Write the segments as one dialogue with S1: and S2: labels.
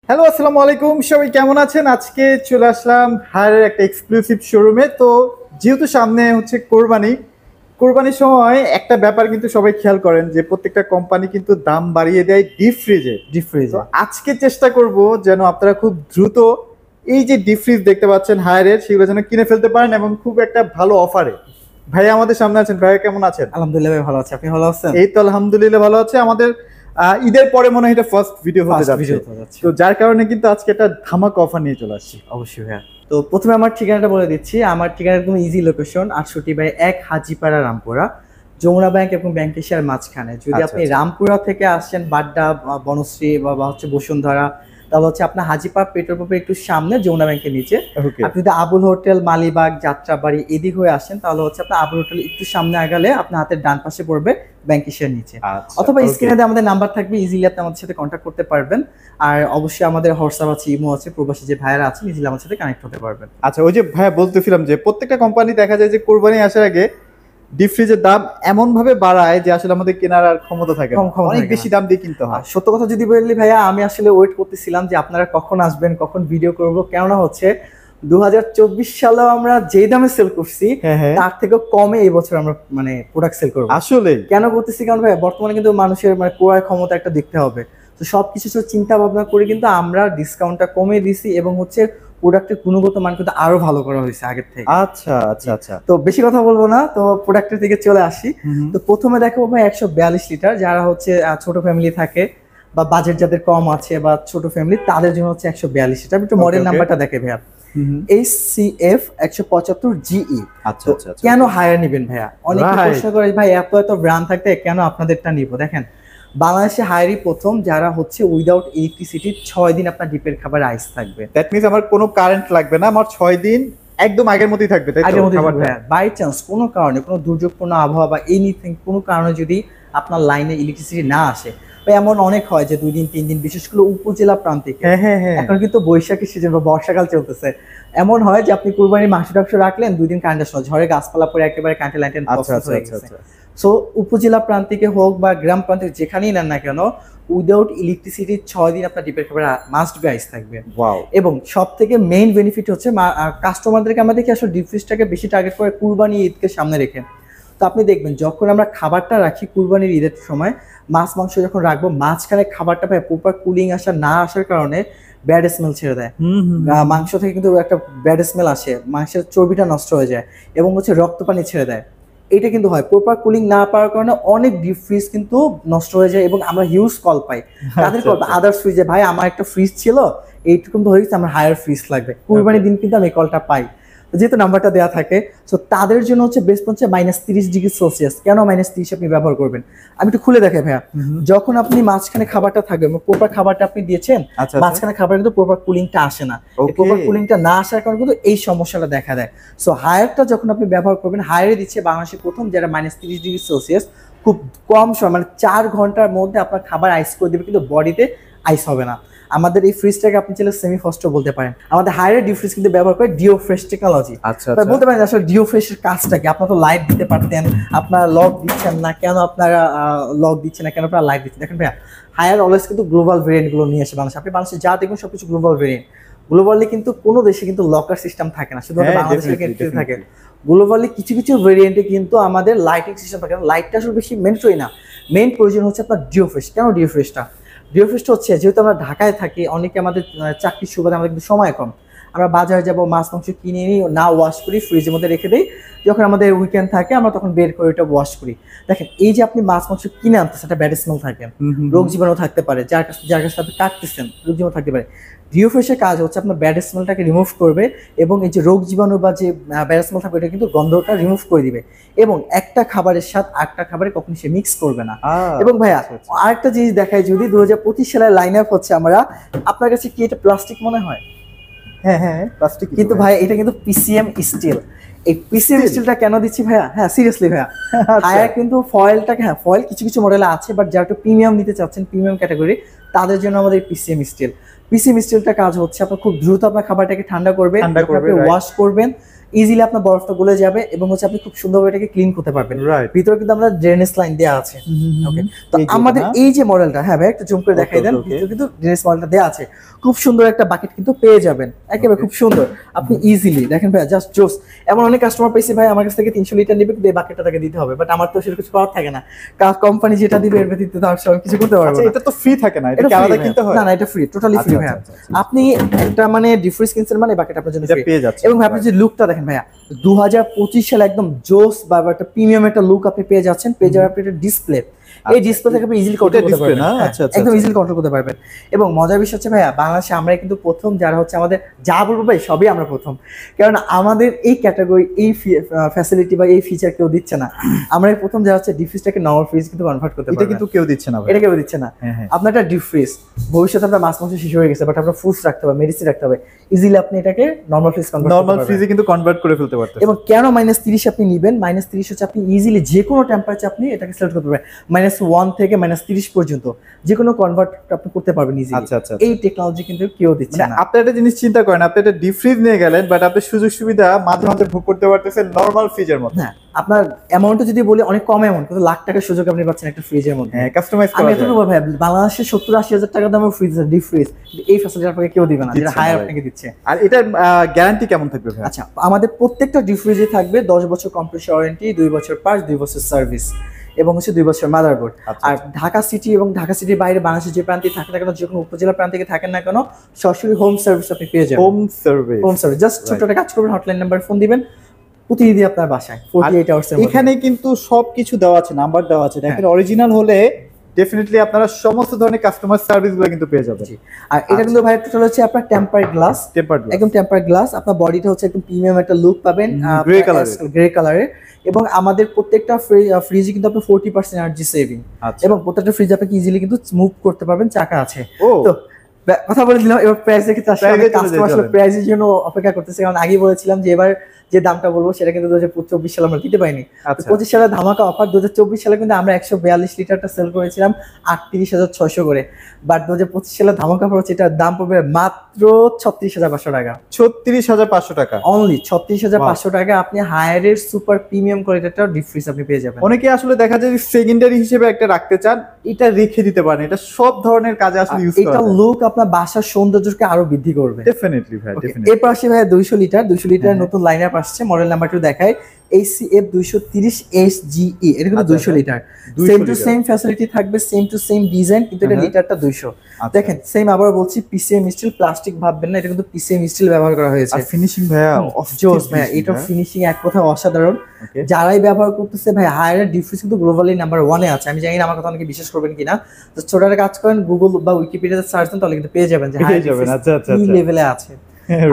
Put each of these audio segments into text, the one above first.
S1: Hello, আসসালামু আলাইকুম। সবাই কেমন আছেন? আজকে চলে আসলাম হায়ারের একটা এক্সক্লুসিভ শোরুমে। তো যেহেতু সামনে হচ্ছে কোরবানির সময় একটা ব্যাপার কিন্তু সবাই খেয়াল করেন যে প্রত্যেকটা কোম্পানি কিন্তু দাম বাড়িয়ে দেয় ডিপ ফ্রিজে।
S2: ডিপ
S1: তো
S2: ফ্রিজে।
S1: আজকে চেষ্টা করব যেন আপনারা খুব দ্রুত এই যে ডিপ ফ্রিজ দেখতে পাচ্ছেন হায়ারের, সেগুলো যেন কিনে ফেলতে পারেন এবং খুব একটা ভালো অফারে। ভাইয়া আমাদের সামনে আছেন। ভাইয়া কেমন আছেন?
S2: আলহামদুলিল্লাহ ভাই ভালো আছি। আপনি ভালো আছেন?
S1: এই তো আলহামদুলিল্লাহ ভালো আছে। আমাদের ঈদের পরে মনে হয় এটা ফার্স্ট ভিডিও হতে
S2: ফার্স্ট
S1: যাচ্ছে।
S2: ভিডিও তো যাচ্ছে।
S1: তো যার কারণে কিন্তু আজকে একটা ধামাকা অফার নিয়ে চলে আসছি।
S2: অবশ্যই ভাইয়া। তো প্রথমে আমার ঠিকানাটা বলে দিচ্ছি। আমার ঠিকানা একদম ইজি লোকেশন ৬৮/১ হাজীপাড়া রামপুরা। যমুনা ব্যাংক এবং ব্যাংক এশিয়ার মাঝখানে। যদি
S1: আচ্ছা,
S2: আপনি
S1: আচ্ছা।
S2: রামপুরা থেকে আসছেন বাড্ডা, বনশ্রী বা হচ্ছে বসুন্ধরা, তাহলে হচ্ছে আপনার হাজীপাড়া পেট্রোল পাম্পের একটু সামনে যমুনা ব্যাংকের নিচে।
S1: ওকে।
S2: আপনি যদি আবুল হোটেল, মালিবাগ, যাত্রাবাড়ি এদিক হয়ে আসেন তাহলে হচ্ছে আপনার আবুল হোটেল একটু সামনে আগালে আপনার হাতের ডান পাশে পড়বে ব্যাংক এশিয়ার নিচে।
S1: আচ্ছা,
S2: অথবা
S1: ওকে।
S2: স্ক্রিনে আমাদের নাম্বার থাকবে, ইজিলি আপনি আমাদের সাথে কন্ট্যাক্ট করতে পারবেন। আর অবশ্যই আমাদের হোয়াটসঅ্যাপ আছে, ইমো আছে, প্রবাসী যে ভাইয়ারা আছেন ইজিলি আমার সাথে কানেক্ট হতে পারবেন।
S1: আচ্ছা, ওই যে ভাইয়া বলতেছিলাম যে প্রত্যেকটা কোম্পানি দেখা যায় যে কোরবানি আসার আগে ডিপ ফ্রিজের দাম এমন ভাবে বাড়ায় যে আসলে আমাদের কেনার আর ক্ষমতা থাকে না।
S2: ক্ষমতা
S1: অনেক
S2: থাকে
S1: বেশি
S2: না।
S1: দাম দিয়ে কিনতে
S2: আর
S1: হয়।
S2: সত্য কথা যদি বলি ভাইয়া, আমি আসলে ওয়েট করতেছিলাম যে আপনারা কখন আসবেন, কখন ভিডিও করব। কেননা হচ্ছে 2024 সালেও আমরা যেই দামে সেল করছি
S1: হ্যাঁ, হ্যাঁ।
S2: তার থেকেও কমে এই বছর আমরা প্রোডাক্ট সেল করব।
S1: আসলেই।
S2: কেন করতেছি? কারণ ভাই বর্তমানে কিন্তু মানুষের ক্রয় ক্ষমতা একটা দেখতে হবে। তো সবকিছু চিন্তা ভাবনা করে কিন্তু আমরা ডিসকাউন্টটা কমিয়ে দিছি এবং হচ্ছে প্রোডাক্টের গুণগত মান কিন্তু আরো ভালো করা হয়েছে আগের থেকে।
S1: আচ্ছা, আচ্ছা, আচ্ছা।
S2: তো বেশি কথা বলবো না, তো প্রোডাক্টের দিকে চলে আসি।
S1: হুম, হুম।
S2: তো প্রথমে দেখাবো ভাই 142 লিটার, যারা হচ্ছে ছোট ফ্যামিলি থাকে বা বাজেট যাদের কম আছে বা ছোট ফ্যামিলি তাদের জন্য হচ্ছে 142 লিটার। একটু
S1: ওকে,
S2: মডেল
S1: ওকে।
S2: নাম্বারটা দেখে ভাইয়া,
S1: হুম, হুম।
S2: HCF 175GE।
S1: আচ্ছা,
S2: তো
S1: আচ্ছা, আচ্ছা।
S2: কেন হায়ার নিবেন ভাইয়া? অনেকে
S1: রাইট।
S2: প্রশ্ন করে ভাই এত এত ব্র্যান্ড থাকতে কেন আপনাদেরটা নিব। দেখেন, বাংলাদেশে হায়ারই প্রথম যারা হচ্ছে উইদাউট ইলেকট্রিসিটি 6 দিন আপনার ডিপের খাবার আইস থাকবে।
S1: দ্যাট মিনস আমার কোনো কারেন্ট লাগবে না। আমার ৬ দিন একদম আগের মতোই থাকবে, তাই তো
S2: আগের মধ্যে
S1: খাবারটা?
S2: বাই চান্স কোনো কারণে, কোনো দুর্যোগপূর্ণ আবহাওয়া বা এনিথিং কোনো কারণে যদি আপনার লাইনে ইলেকট্রিসিটি না আসে, বা এমন অনেক হয় যে 2 দিন 3 দিন, বিশেষ করে উপজেলা প্রান্তিকে।
S1: হ্যাঁ, হ্যাঁ, হ্যাঁ।
S2: এখন কিন্তু বৈশাখী সিজন বা বর্ষাকাল চলতেছে। এমন হয় যে আপনি কুরবানির মাংস টাংস রাখলেন, 2 দিন কারেন্ট আসলো, ঝড়ে গাছপালা পড়ে একেবারে কারেন্টের লাইন
S1: আচ্ছা,
S2: তছনছ
S1: আচ্ছা,
S2: হয়ে
S1: আচ্ছা,
S2: গেছে।
S1: আচ্ছা।
S2: সো উপজেলা প্রান্তিকে হোক বা গ্রাম প্রান্তিক যেখানেই নেন না কেন, উইদাউট ইলেকট্রিসিটি 6 দিন আপনার ডিপের খাবার মাস্ট বি আইস থাকবে।
S1: ওয়াও!
S2: এবং সব থেকে মেইন বেনিফিট হচ্ছে কাস্টমারদেরকে আমরা দেখি আসলে ডিপ ফ্রিজটাকে বেশি টার্গেট করে কুরবানি ঈদকে সামনে রেখে। তো আপনি দেখবেন যখন আমরা খাবারটা রাখি কুরবানির ঈদের সময়, মাছ মাংস যখন রাখবো, মাঝখানে খাবারটা ভাই প্রপার কুলিং না আসার কারণে ব্যাড স্মেল ছেড়ে দেয়।
S1: হুম, হুম, হুম।
S2: মাংস থেকে কিন্তু একটা ব্যাড স্মেল আসে, মাংসের চর্বিটা নষ্ট হয়ে যায় এবং হচ্ছে রক্ত পানি ছেড়ে দেয়। এটা কিন্তু হয় প্রপার কুলিং না পাওয়ার কারণে, অনেক ডিপ ফ্রিজ কিন্তু নষ্ট হয়ে যায় এবং আমরা হিউজ কল পাই। তাদের
S1: আচ্ছা,
S2: কল
S1: আচ্ছা।
S2: আদার্স ফ্রিজে, ভাই আমার একটা ফ্রিজ ছিল এইটুকুন তো হয়ে গেছে, আমার হায়ার ফ্রিজ লাগবে। কুরবানির দিন কিন্তু আমি এই কলটা পাই, তো যেহেতু নাম্বারটা দেওয়া থাকে। সো তাদের জন্য হচ্ছে বেস্ট হচ্ছে -30°C। কেন -30 আপনি ব্যবহার করবেন? আমি একটু খুলে দেখাই ভাইয়া।
S1: হুম, হুম।
S2: যখন আপনি মাঝখানে খাবারটা থাকবে, প্রপার খাবারটা আপনি দিয়েছেন,
S1: আচ্ছা, আচ্ছা।
S2: মাঝখানে খাবার কিন্তু প্রপার কুলিংটা আসে না। এই
S1: ওকে।
S2: প্রপার কুলিংটা না আসার কারণে কিন্তু এই সমস্যাটা দেখা দেয়। সো হায়ারটা যখন আপনি ব্যবহার করবেন, হায়ারে দিচ্ছে বাংলাদেশে প্রথম যারা -30°C খুব কম সময়, 4 ঘন্টার মধ্যে আপনার খাবার আইস করে দেবে, কিন্তু বডিতে আইস হবে না। আমাদের এই ফ্রিজটাকে আপনি চাইলে সেমি ফ্রস্টও বলতে পারেন। আমাদের হায়ার ডিপ ফ্রিজ কিন্তু ব্যবহার করে ডিও ফ্রেশ টেকনোলজি।
S1: আচ্ছা, আচ্ছা।
S2: বলতে পারেন আসলে ডিও ফ্রেশের কাজটা কি? আপনারা তো লাইট দিতে পারতেন, আপনারা লক দিচ্ছেন না কেন? আপনারা লক দিচ্ছেন না কেন? আপনারা লাইট দিচ্ছেন। দেখেন ভাইয়া, হায়ার অলওয়েজ কিন্তু গ্লোবাল ভেরিয়েন্ট গুলো নিয়ে আসে বাংলাদেশে। আপনি বাংলাদেশে যা দেখবেন সবকিছু গ্লোবাল ভেরিয়েন্ট। গ্লোবালি কিন্তু কোনো দেশে কিন্তু লকার সিস্টেম থাকে না, শুধুমাত্র
S1: হ্যাঁ,
S2: বাংলাদেশের
S1: ডেফিনিটলি,
S2: ক্ষেত্রে থাকে।
S1: ডেফিনিটলি।
S2: গ্লোবালি কিছু কিছু ভেরিয়েন্টে কিন্তু আমাদের লাইটিং সিস্টেম থাকে না। লাইটটা আসলে বেশি মেনট্রই না, মেইন প্রয়োজন হচ্ছে আপনার ডিও ফ্রেশ। কেন ডিও ফ্রেশটা? ডিও ফ্রেশটা হচ্ছে যেহেতু আমরা ঢাকায় থাকি, অনেকে আমাদের চাকরির সুবাদে আমাদের কিন্তু সময় কম, আমরা বাজারে যাব, মাছ মাংস কিনে নিই, না ওয়াশ করি, ফ্রিজের মধ্যে রেখে দিই। যখন আমাদের উইকেন্ড থাকে আমরা তখন বের করে এটা ওয়াশ করি। দেখেন, এই যে আপনি মাছ মাংস কিনে আনতেছেন, একটা ব্যাড স্মেল থাকে,
S1: হুম, হুম,
S2: রোগ
S1: হুম।
S2: জীবাণু থাকতে পারে, যার কাছে আপনি কাটতেছেন রোগ জীবাণু থাকতে পারে। ডিও ফ্রেশের কাজ হচ্ছে আপনার ব্যাড স্মেলটাকে রিমুভ করবে এবং এই যে রোগ জীবাণু বা যে ব্যাড স্মেল থাকবে এটা কিন্তু গন্ধটা রিমুভ করে দিবে। এবং একটা খাবারের সাথে আরেকটা খাবারে কখনো সে মিক্স করবে না। এবং ভাইয়া
S1: আচ্ছা, আচ্ছা।
S2: আরেকটা জিনিস দেখায়, যদি 2025 সালের লাইন আপ হচ্ছে আমরা, আপনার কাছে কি এটা প্লাস্টিক মনে হয়?
S1: হ্যাঁ, হ্যাঁ, প্লাস্টিকই তো
S2: কিন্তু
S1: ভাই।
S2: ভাই এটা কিন্তু পিসিএম স্টিল। এই পিসিএম
S1: স্টিল?
S2: স্টিলটা কেন দিচ্ছি ভাইয়া? হ্যাঁ সিরিয়াসলি ভাইয়া,
S1: আচ্ছা।
S2: হায়ার কিন্তু ফয়েলটাকে, হ্যাঁ ফয়েল কিছু কিছু মডেলে আছে, বাট যারা একটু প্রিমিয়াম নিতে চাচ্ছেন, প্রিমিয়াম ক্যাটাগরি, তাদের জন্য আমাদের পিসিএম স্টিল। পিসিএম স্টিলটা কাজ হচ্ছে আপনার খুব দ্রুত আপনার খাবারটাকে ঠান্ডা করবে,
S1: ঠান্ডা
S2: যখন
S1: করবে,
S2: আপনি
S1: রাইট।
S2: ওয়াশ করবেন ইজিলি আপনার বরফটা গলে যাবে এবং হচ্ছে আপনি খুব সুন্দরভাবে এটাকে ক্লিন করতে পারবেন।
S1: রাইট।
S2: ভিতরে কিন্তু আমরা ড্রেনেজ লাইন দেওয়া আছে। ওকে, তো আমাদের এই যে মডেলটা, হ্যাঁ ভাই একটু জুম করে দেখাই দেন, ভিতরে কিন্তু ড্রেনেজ মডেলটা দেওয়া আছে। খুব সুন্দর একটা বাকেট কিন্তু পেয়ে যাবেন, একেবারে খুব সুন্দর। আপনি ইজিলি দেখেন ভাই, জাস্ট জোস। এমন অনেক কাস্টমার পেয়েছি ভাই আমার কাছ থেকে 300 লিটার নেবে, কিন্তু এই বাকেটটা তাকে দিতে হবে, বাট আমার তো সেরকম কিছু করার থাকে না, কারণ কোম্পানি যেটা দিবে এর ভিত্তিতে তো আমি কিছু করতে পারবো না।
S1: এটা তো ফ্রি থাকে না, এটা কি আলাদা কিনতে হয়?
S2: না না, এটা ফ্রি, টোটালি ফ্রি ভাই। আপনি একটা মানে ডিফ্রিজ কিনছেন মানে বাকেট আপনার জন্য ফ্রি
S1: পেয়ে যাচ্ছে।
S2: এবং আপনি যে লুকটা দেখেন ভাইয়া, 2025 সালে একদম জোস বা একটা প্রিমিয়াম একটা লুক আপনি পেয়ে যাচ্ছেন। পেয়ে যাওয়ার আপনি একটা ডিসপ্লে, এই ডিসপ্লে থেকে আপনি ইজিলি কন্ট্রোল করতে পারবেন। একদম ইজিলি কন্ট্রোল করতে পারবেন। এবং মজার বিষয় হচ্ছে ভাইয়া, বাংলাদেশে আমরা কিন্তু প্রথম যারা হচ্ছে আমাদের, যা বলবো ভাই সবই আমরা প্রথম, কারণ আমাদের এই ক্যাটাগরি এই ফ্যাসিলিটি বা এই ফিচার কেউ দিচ্ছে না। আমরা প্রথম যারা হচ্ছে ডিফ্রিজটাকে নরমাল ফ্রিজ কিন্তু কনভার্ট করতে পারবো,
S1: এটা কিন্তু কেউ দিচ্ছে না ভাই,
S2: এটা কেউ দিচ্ছে না। আপনার একটা ডিফ্রিজ ভবিষ্যতে আপনার মাছ মাংস শেষ হয়ে গেছে, বাট আপনার ফুডস রাখতে হবে, মেডিসিন রাখতে হবে, ইজিলি আপনি এটাকে নরমাল ফ্রিজ কনভার্ট করতে পারবেন, নরমাল ফ্রিজে কিন্তু কনভার্ট করে ফেলতে পারতেন। এবং কেন -30 আপনি নেবেন, -30 হচ্ছে আপনি ইজিলি যে কোনো টেম্পারেচার আপনি এটাকে সিলেক্ট করতে পারবেন, -1 থেকে -30 পর্যন্ত যে কোনো কনভার্ট আপনি করতে পারবেন ইজিলি। এই টেকনোলজি কিন্তু কেউ দিচ্ছে না।
S1: আপনি একটা জিনিস চিন্তা করেন, আপনি একটা ডিপ ফ্রিজ নিয়ে গেলেন, বাট আপনি সুযোগ সুবিধা মাঝে মাঝে ভোগ করতে পারতেছেন নরমাল ফ্রিজের মধ্যে।
S2: হ্যাঁ, আপনার অ্যামাউন্টটা যদি বলি অনেক কম অ্যামাউন্ট, কিন্তু লাখ টাকার সুযোগ আপনি পাচ্ছেন একটা ফ্রিজের মধ্যে।
S1: হ্যাঁ, কাস্টমাইজ করা
S2: আমি
S1: যায়।
S2: এতটুকু ভাই, বাংলাদেশে 70-80 হাজার টাকা দামের ফ্রিজ, ডিপ ফ্রিজ, এই ফ্যাসিলিটি আপনাকে কেউ দিবে না, যেটা হায়ার আপনাকে দিচ্ছে।
S1: আর এটার গ্যারান্টি কেমন থাকবে ভাই?
S2: আচ্ছা, আমাদের প্রত্যেকটা ডিপ ফ্রিজে থাকবে 10 বছর কম্প্রেসর ওয়ারেন্টি, 2 বছর পার্টস, 2 বছর সার্ভিস এবং হচ্ছে 2 বছর মাদারবোর্ড। আর ঢাকা সিটি এবং ঢাকা সিটির বাইরে বাংলাদেশের যে প্রান্তে থাকে না কেন, যে কোনো উপজেলা প্রান্ত থেকে থাকেন না কেন, সরাসরি হোম সার্ভিস আপনি পেয়ে যাবেন।
S1: Home service,
S2: home service, just ছোট একটা কাজ করবেন, হটলাইন নাম্বার ফোন দিবেন, প্রতিদিন আপনার বাসায় 48 আওয়ার্স এর মধ্যে।
S1: এখানে কিন্তু সবকিছু দেওয়া আছে, নাম্বার দেওয়া আছে, দেখেন অরিজিনাল হলে ডেফিনেটলি আপনারা সমস্ত ধরনের কাস্টমার সার্ভিসগুলো কিন্তু পেয়ে যাবেন।
S2: আর এটা কিন্তু ভাই টোটাল হচ্ছে আপনার টেম্পারড গ্লাস, একদম টেম্পারড গ্লাস। আপনার বডিটা হচ্ছে একদম প্রিমিয়াম একটা লুক পাবেন, গ্রে কালারের। এবং আমাদের প্রত্যেকটা ফ্রিজে কিন্তু আপনি 40% এনার্জি সেভিং, এবং প্রত্যেকটা ফ্রিজ আপনি ইজিলি কিন্তু মুভ করতে পারবেন, চাকা আছে। তো কথা বলে দিলাম, এবার প্রাইসের ক্ষেত্রে আসলে প্রাইসের জন্য অপেক্ষা করতেছে, কারণ আগেই বলেছিলাম যে এবার যে দামটা বলবো সেটা কিন্তু 2024 সালে আমরা দিতে পারিনি। 25 সালে ধামাকা অফার, 2024 সালে কিন্তু আমরা 142 লিটারটা সেল করেছিলাম 38,600 করে, বাট 2025 সালে ধামাকা অফার হচ্ছে, এটার দাম পড়বে মাত্র 36,500 টাকা।
S1: 36,500 টাকা
S2: অনলি, 36,500 টাকা আপনি হায়ারের সুপার প্রিমিয়াম কোয়ালিটির ডিপ ফ্রিজ আপনি পেয়ে যাবেন।
S1: অনেকে আসলে দেখা যায় যে সেকেন্ডারি হিসেবে একটা রাখতে চান, এটা রেখে দিতে পারেন, এটা সব ধরনের কাজে আসলে ইউজ করা যায়।
S2: এটা লুক আপনার বাসার সৌন্দর্যকে আরো বৃদ্ধি করবে।
S1: ডেফিনেটলি ভাই, ডেফিনেটলি।
S2: এর পাশে ভাই 200 লিটার নতুন লাইনআপ আসছে, মডেল নাম্বারটা দেখায়, ACF 230 SGE, এটা কিন্তু 200 litre, same to same facility থাকবে, সেম টু সেম ডিজাইন, কিন্তু এটা লিটারটা 200। দেখেন সেম, আবার বলছি পিসিএম স্টিল, প্লাস্টিক ভাববেন না, এটা কিন্তু পিসিএম স্টিল ব্যবহার করা হয়েছে।
S1: আর ফিনিশিং ভাইয়া
S2: জোস ভাইয়া, এটা ফিনিশিং এক কথা অসাধারণ। যারাই ব্যবহার করতেছে ভাই, হায়ার ডিফ্রিজ কিন্তু গ্লোবালি নাম্বার 1 এ আছে। আমি জানি না আমার কথা অনেকে বিশ্বাস করবেন কিনা, তো ছোট একটা কাজ করেন, গুগল বা উইকিপিডিয়াতে সার্চ দেন, তাহলে কিন্তু পেয়ে যাবেন যে হায়ার ডিফ্রিজ কি লেভেলে আছে।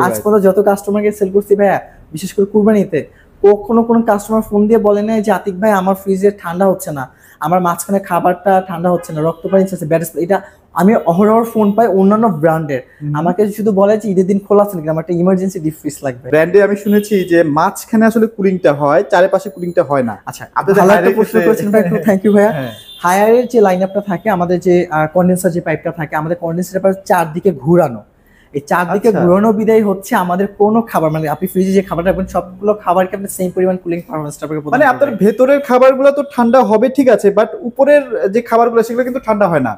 S2: আজ পর্যন্ত যত কাস্টমারকে সেল করছি ভাইয়া, বিশেষ করে কুরবানিতে, কখনো কোনো কাস্টমার ফোন দিয়ে বলে না যে আতিক ভাই আমার ফ্রিজে ঠান্ডা হচ্ছে না, আমার মাঝখানে খাবারটা ঠান্ডা হচ্ছে না, রক্ত পানি আছে ব্যাড। এটা আমি অহরহ ফোন পাই অন্যান্য ব্র্যান্ডের, আমাকে শুধু বলে যে ঈদের দিন খোলা আছে নাকি, আমার একটা ইমার্জেন্সি ডিপ ফ্রিজ লাগবে।
S1: ব্র্যান্ডে আমি শুনেছি যে মাঝখানে আসলে কুলিংটা হয়, চারপাশে কুলিংটা হয় না।
S2: আচ্ছা, ভালো একটা প্রশ্ন করেছেন ভাই, থ্যাংক ইউ ভাইয়া। হায়ারের যে লাইনআপটা থাকে, আমাদের যে কন্ডেন্সার যে পাইপটা থাকে, আমাদের কন্ডেন্সার পাইপ চারদিকে ঘোরানো, এই চারদিকে ঘোরানো বিদায় হচ্ছে আমাদের কোনো খাবার, মানে আপনি ফ্রিজে যে খাবার রাখবেন সবগুলো খাবারকে আপনি সেম পরিমাণ কুলিং পারফরম্যান্স আপনাকে প্রদান করবে।
S1: মানে আপনার ভেতরের খাবারগুলো তো ঠান্ডা হবে ঠিক আছে, বাট উপরের যে খাবারগুলো সেগুলো কিন্তু ঠান্ডা হয় না,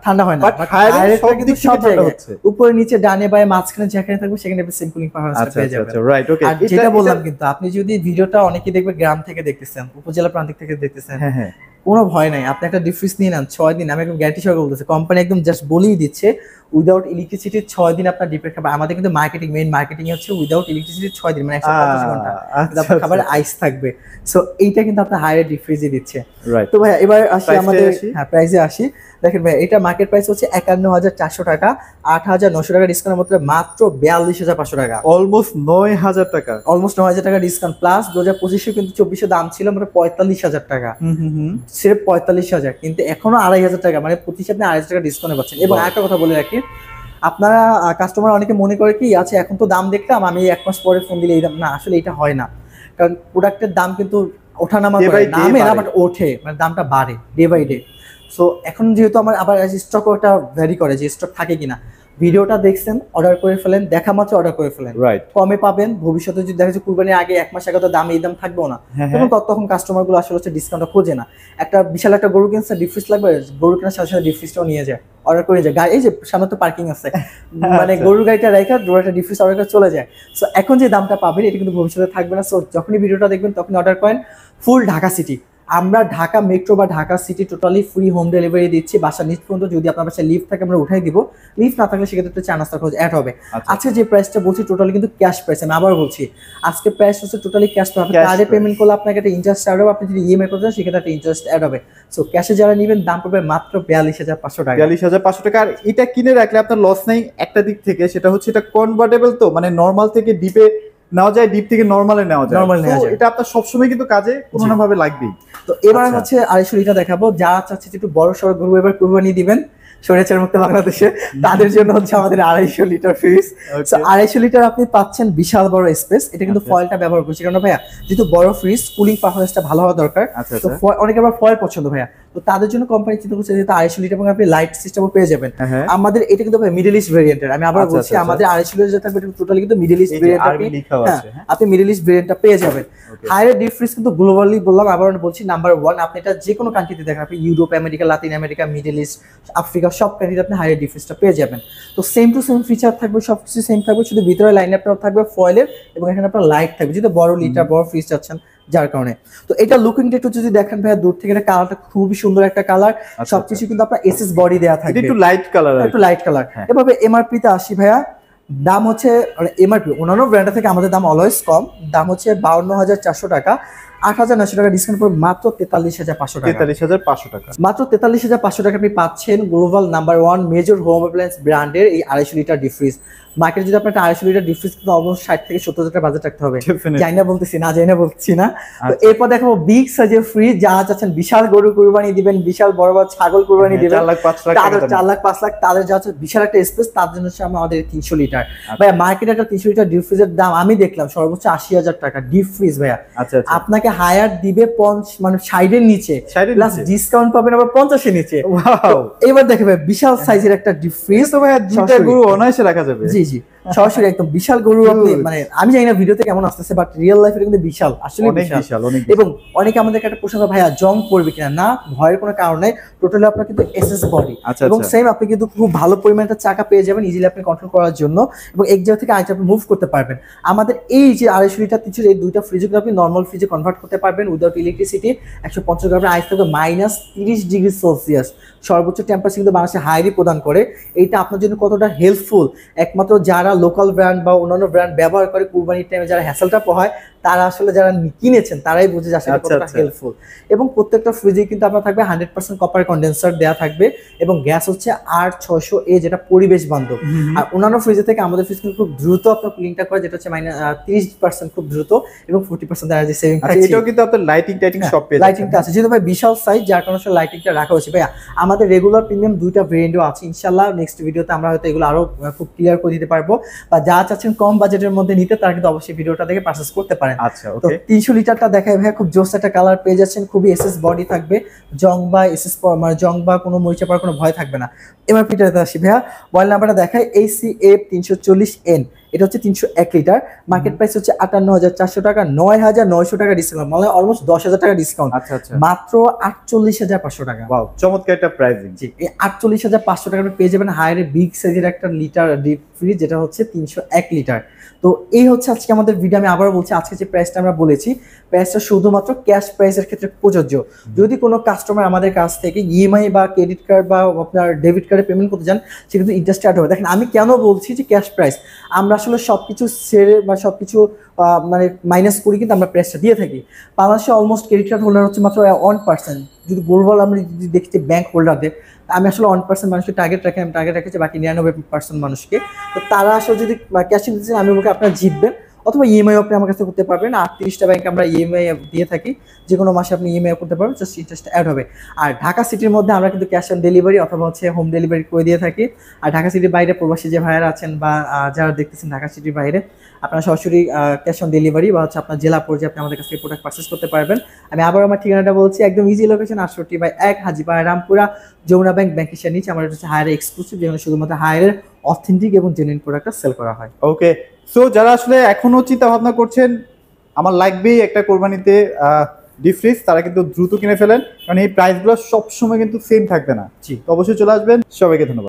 S1: বাট হায়ারের সব দিক থেকে ঠান্ডা হচ্ছে,
S2: উপরে নিচে ডানে বায়ে মাঝখানে যেখানে থাকবে সেখানে আপনি সেম কুলিং পারফরম্যান্স পেয়ে যাবেন।
S1: আচ্ছা, রাইট, ওকে।
S2: আর যেটা বললাম, কিন্তু আপনি যদি ভিডিওটা অনেকেই দেখবে গ্রাম থেকে দেখতেছেন, উপজেলা প্রান্তিক থেকে দেখতেছেন,
S1: হ্যাঁ,
S2: কোনো ভয় নাই, আপনি একটা ডিপ ফ্রিজ নিয়ে নেন 6 দিন, আমি একদম গ্যারান্টি সহকারে বলতেছি, কোম্পানি একদম জাস্ট বলেই দিচ্ছে উইদাউট ইলেকট্রিসিটি 6 দিন আপনার ডিপের খাবার। আমাদের কিন্তু মেইন মার্কেটিং হচ্ছে উইদাউট ইলেকট্রিসিটি 6 দিন, মানে 150 ঘন্টা আপনার খাবারে আইস থাকবে। সো এইটা কিন্তু আপনার হায়ার ডিপ ফ্রিজে দিচ্ছে। তো ভাই এবার আসি আমাদের প্রাইসে আসি। দেখেন ভাই, এটা মার্কেট প্রাইস হচ্ছে 51,400 টাকা, 8,900 টাকা ডিসকাউন্টের মধ্যে মাত্র 42,500 টাকা,
S1: অলমোস্ট 9,000 টাকা,
S2: অলমোস্ট 9,000 টাকা ডিসকাউন্ট প্লাস 2025 কিন্তু 24 দাম ছিল মানে 45,000 টাকা, সির্ফ 45,000, কিন্তু এখনো 2,500 টাকা, মানে প্রতি আপনি 2,500 টাকা ডিসকাউন্টে পাচ্ছেন। এবং আরেকটা কথা বলে রাখি, আপনারা কাস্টমার অনেকে মনে করে কি আছে, এখন তো দাম দেখলাম আমি 1 মাস পরে ফোন দিলে এই দাম, না আসলে এটা হয় না, কারণ প্রোডাক্টের দাম কিন্তু ওঠানামা করে, নামে না বাট ওঠে, মানে দামটা বাড়ে ডে বাই ডে। সো এখন যেহেতু আমার আবার স্টকও একটা ভ্যারি করে যে স্টক থাকে কিনা, ভিডিওটা দেখছেন, অর্ডার করে ফেলেন, দেখা মাত্র অর্ডার করে ফেলেন,
S1: রাইট।
S2: কমে পাবেন। ভবিষ্যতে যদি দেখা যাচ্ছে কুরবানির আগে 1 মাস আগে তো দাম এই দাম থাকবেও না, তখন কাস্টমার গুলো আসলে হচ্ছে ডিসকাউন্টটা খোঁজে না। একটা বিশাল একটা গরু কিনছে, ডিপ ফ্রিজ লাগবে, গরু কেনার সাথে সাথে ডিপ ফ্রিজটাও নিয়ে যায়, অর্ডার করে যায়। গাড়ি এই যে সামনে তো পার্কিং আছে, মানে গরুর গাড়িটা রেখে একটা ডিপ ফ্রিজ অর্ডার করে চলে যায়। সো এখন যে দামটা পাবেন এটা কিন্তু ভবিষ্যতে থাকবে না। সো যখনই ভিডিওটা দেখবেন তখনই অর্ডার করেন। ফুল ঢাকা সিটি, আমরা ঢাকা মেট্রো বা Dhaka city totally free home delivery দিচ্ছি বাসার নিচ পর্যন্ত। যদি আপনার বাসায় লিফট থাকে আমরা উঠাই দিব, লিফট না থাকলে সেক্ষেত্রে একটু চা নাস্তার খরচ অ্যাড হবে। আজকে যে প্রাইসটা বলছি টোটালি কিন্তু ক্যাশ প্রাইস, আমি আবার বলছি আজকে প্রাইস হচ্ছে টোটালি ক্যাশ। আপনি কার্ডে পেমেন্ট করলে আপনাকে একটা ইন্টারেস্ট অ্যাড হবে, আপনি যদি ইএমআই করতে চান সেক্ষেত্রে একটা ইন্টারেস্ট অ্যাড হবে। সো ক্যাশে যারা নেবেন দাম পড়বে মাত্র 42,500 টাকা।
S1: 42,500 টাকা। আর এটা কিনে রাখলে আপনার লস নেই একটা দিক থেকে, সেটা হচ্ছে এটা কনভার্টেবল, তো মানে নরমাল থেকে ডিপে নেওয়া যায়, ডিপ থেকে নরমালে নেওয়া যায়। এটা আপনার সবসময় কিন্তু কাজে কোনো না ভাবে লাগবেই।
S2: তো এবার হচ্ছে 250 লিটার দেখাবো। যারা চাচ্ছে একটু বড় সড়ো গরু এবার কুরবানি দিবেন স্বৈরাচার মুক্ত বাংলাদেশে, তাদের জন্য হচ্ছে আমাদের 250 লিটার ফ্রিজ। 250 লিটার আপনি পাচ্ছেন বিশাল বড় স্পেস। এটা কিন্তু ফয়েলটা ব্যবহার করছি কারণ ভাইয়া যেহেতু বড় ফ্রিজ, কুলিং পারফরমেন্সটা ভালো হওয়া দরকার। তো অনেকে আবার ফয়েল পছন্দ ভাইয়া, তো তাদের জন্য কোম্পানি চিন্তা করছে যেহেতু 250 লিটার এবং আপনি লাইট সিস্টেমও পেয়ে যাবেন। আমাদের এটা কিন্তু মিডল ইস্ট ভেরিয়েন্টের, আমি আবার বলছি আমাদের 250 লিটার যেটা থাকবে টোটালি কিন্তু মিডল ইস্ট ভেরিয়েন্ট, আপনি মিডল ইস্ট ভেরিয়েন্টটা পেয়ে যাবেন। হায়ার ডিপ ফ্রিজ কিন্তু গ্লোবালি বললাম, আবার বলছি নাম্বার 1। আপনি এটা যে কোনো কান্ট্রিতে দেখেন, আপনি Europe, America, Latin America, middle east, Africa সব কান্ট্রিতে আপনি হায়ার ডিপ ফ্রিজটা পেয়ে যাবেন। তো সেম টু সেম ফিচার থাকবে, সবকিছু সেম থাকবে, শুধু ভিতরে লাইন আপটাও থাকবে ফয়েলের এবং এখানে আপনার লাইট থাকবে যেহেতু বড় লিটার বড় ফ্রিজ চাচ্ছেন যার কারণে। তো এটা লুকিংটা একটু যদি দেখেন ভাইয়া দূর থেকে, এটা কালারটা খুবই সুন্দর একটা কালার। সবকিছু কিন্তু আপনার এসএস বডি দেওয়া থাকবে,
S1: একটু লাইট কালার,
S2: একটু লাইট কালার। এভাবে এমআরপি তে আসি ভাইয়া, দাম হচ্ছে এমআরপি অন্যান্য ব্র্যান্ড থেকে আমাদের দাম অলওয়েজ কম, দাম হচ্ছে 52,400 টাকা। 8,900 টাকা ডিসকাউন্ট পর মাত্র 43,500 টাকা।
S1: 43,500 টাকা,
S2: মাত্র 43,500 টাকা আপনি পাচ্ছেন global number 1 major home appliance ব্র্যান্ডের এই 250 লিটার ডিপ ফ্রিজ। মার্কেটে যদি আপনার 250 লিটার ডিপ ফ্রিজ কিন্তু অলমোস্ট 60 থেকে 70,000 টাকা বাজেট রাখতে হবে। জানি না বলতেছি না, জানি না বলছি না। তো এরপর দেখাবো বিগ সাইজের ফ্রিজ, যারা চাচ্ছেন বিশাল গরু কুরবানি দিবেন, বিশাল বড় বড় ছাগল কুরবানি দিবেন,
S1: 4 লাখ 5 লাখ,
S2: 4 লাখ 5 লাখ, তাদের যাচ্ছে বিশাল একটা স্পেস, তার জন্য হচ্ছে আমাদের 300 লিটার। ভাইয়া মার্কেটে একটা 300 লিটার ডিপ ফ্রিজের দাম আমি দেখলাম সর্বোচ্চ 80,000 টাকা ডিপ ফ্রিজ ভাইয়া। আপনাকে হায়ার দিবে মানে 60 এর নিচে, প্লাস ডিসকাউন্ট পাবেন আবার 50 এর নিচে। এবার দেখে ভাই বিশাল সাইজের একটা ডিপ ফ্রিজ,
S1: তো ভাইয়া দুইটা গরু অনায়াসে রাখা যাবে।
S2: জি জি, সরাসরি একদম বিশাল গরু। আপনি মানে আমি জানি না ভিডিওতে কেমন আসতেছে, বাট রিয়েল লাইফে কিন্তু বিশাল, আসলে বিশাল। এবং অনেকে আমাদের একটা প্রশ্ন করে ভাইয়া জং পড়বে কিনা, না ভয়ের কোনো কারণ নাই। টোটালি আপনার কিন্তু এসএস বডি এবং সেম আপনি কিন্তু খুব ভালো পরিমাণে চাকা পেয়ে যাবেন ইজিলি আপনি কন্ট্রোল করার জন্য, এবং এক জায়গা থেকে আরেক জায়গায় মুভ করতে পারবেন। আমাদের এই যে 250 লিটার 300 এই দুইটা ফ্রিজে আপনি নর্মাল ফ্রিজে কনভার্ট করতে পারবেন উইদাউট ইলেকট্রিসিটি। 150 গ্রামের আইস থাকবে -30 ডিগ্রি সেলসিয়াস, সর্বোচ্চ টেম্পারেচার কিন্তু বাংলাদেশে হাইলি প্রদান করে। এইটা আপনার জন্য কতটা হেল্পফুল, একমাত্র যারা লোকাল ব্র্যান্ড বা অন্যান্য ব্র্যান্ড ব্যবহার করে কুরবানির টাইমে যারা হ্যাসেলটা পোহায়, তারা আসলে যারা কিনেছেন তারাই বুঝে যে আসলে কতটা হেল্পফুল। এবং প্রত্যেকটা ফ্রিজে কিন্তু আপনার থাকবে 100% কপার কন্ডেন্সার দেওয়া থাকবে, এবং গ্যাস হচ্ছে R600A, যেটা পরিবেশ বান্ধব। আর অন্যান্য ফ্রিজে থেকে আমাদের ফ্রিজ কিন্তু খুব দ্রুত আপনার কুলিংটা করে, যেটা হচ্ছে -30% খুব দ্রুত, এবং 40% এনার্জি সেভিং থাকে।
S1: এটাও কিন্তু আপনার লাইটিং সব পেয়ে যাচ্ছে,
S2: লাইটিংটা আছে যেহেতু ভাই বিশাল সাইজ, যার কারণে আসলে লাইটিংটা রাখা হয়েছে। ভাইয়া আমাদের রেগুলার প্রিমিয়াম দুইটা ভেরিয়েন্টও আছে, ইনশাআল্লাহ নেক্সট ভিডিওতে আমরা হয়তো এগুলো আরো খুব ক্লিয়ার করে দিতে পারবো, বা যা চাচ্ছেন কম বাজেটের মধ্যে নিতে তারা কিন্তু অবশ্যই ভিডিওটা দেখে পারচেজ করতে পারেন।
S1: আচ্ছা,
S2: তো 300 লিটারটা দেখায় ভাইয়া, খুব জোস একটা কালার পেয়ে যাচ্ছেন, খুবই এসএস বডি থাকবে, জং বা এসএস মানে জং বা কোনো মরিচা পড়ার কোনো ভয় থাকবে না। এমআরপিটাতে আসি ভাইয়া, মোবাইল নাম্বারটা দেখায় ACF 340N, এটা হচ্ছে 301 লিটার, মার্কেট প্রাইস হচ্ছে 58,400 টাকা, 9,900 টাকা ডিসকাউন্ট, মানে অলমোস্ট 10,000 টাকা ডিসকাউন্ট, মাত্র 48,500 টাকা।
S1: ওয়াও, চমৎকার একটা প্রাইসিং।
S2: জি, এই 48,500 টাকা পেয়ে যাবেন হায়ারে বিগ সাইজের একটা লিটার ডিপ ফ্রিজ, যেটা হচ্ছে 301 লিটার। তো এই হচ্ছে আজকে আমাদের ভিডিও। আমি আবারও বলছি, আজকে যে প্রাইসটা আমরা বলেছি, প্রাইসটা শুধুমাত্র ক্যাশ প্রাইসের ক্ষেত্রে প্রযোজ্য। যদি কোনো কাস্টমার আমাদের কাছ থেকে ইএমআই বা ক্রেডিট কার্ড বা আপনার ডেবিট কার্ডে পেমেন্ট করতে চান, সে কিন্তু ইন্টারেস্ট অ্যাড হবে। দেখেন আমি কেন বলছি যে ক্যাশ প্রাইস, আমরা আসলে সবকিছু ছেড়ে বা সবকিছু মানে মাইনাস করি কিন্তু আমরা প্রাইসটা দিয়ে থাকি। বাংলাদেশে অলমোস্ট ক্রেডিট কার্ড হোল্ডার হচ্ছে মাত্র 1%। যদি গ্লোবাল আমরা যদি দেখছি ব্যাংক হোল্ডারদের, আমি আসলে 1% মানুষকে টার্গেট রাখি, আমি টার্গেট রেখেছি বাকি 99% মানুষকে। তো তারা আসলে যদি ক্যাশে দিতে চান, আমি বলবো আপনারা জিতবেন, অথবা ইএমআই আপনি আমার কাছে করতে পারবেন। 38টা ব্যাংকে আমরা ইএমআই দিয়ে থাকি, যে কোনো মাসে আপনি ইএমআই করতে পারবেন, জাস্ট ইন্টারেস্ট অ্যাড হবে। আর ঢাকা সিটির মধ্যে আমরা কিন্তু ক্যাশ অন ডেলিভারি অথবা হচ্ছে হোম ডেলিভারি করে দিয়ে থাকি। আর ঢাকা সিটির বাইরে প্রবাসী যে ভাইয়েরা আছেন বা যারা দেখতেছেন ঢাকা সিটির বাইরে, আপনারা সরাসরি ক্যাশ অন ডেলিভারি বা হচ্ছে আপনার জেলা পর্যায়ে আপনি আমাদের কাছ থেকে প্রোডাক্ট পারচেস করতে পারবেন। আমি আবার আমার ঠিকানাটা বলছি, একদম easy location 68/1 Hajipara Rampura Jamuna bank এশিয়ার নিচে আমাদের হচ্ছে হায়ার এক্সক্লুসিভ, যেখানে শুধুমাত্র হায়ারের অথেন্টিক এবং জেনুইন প্রোডাক্টটা সেল করা হয়।
S1: ওকে, সো যারা আসলে এখনো চিন্তা ভাবনা করছেন আমার লাগবেই একটা কোরবানিতে ডিপ ফ্রিজ, তারা কিন্তু দ্রুত কিনে ফেলেন, কারণ এই প্রাইসগুলো সবসময় কিন্তু সেম থাকবে না।
S2: জি।
S1: তো অবশ্যই চলে আসবেন, সবাইকে ধন্যবাদ।